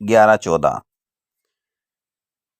1114۔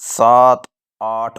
7 8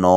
9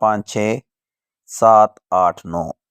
5 6 7 8 9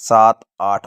7 8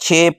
6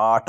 8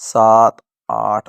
7 8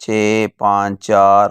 6 5 4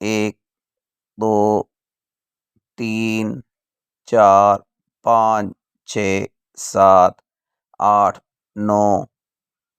1 2 3 4 5 6 7 8 9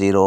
0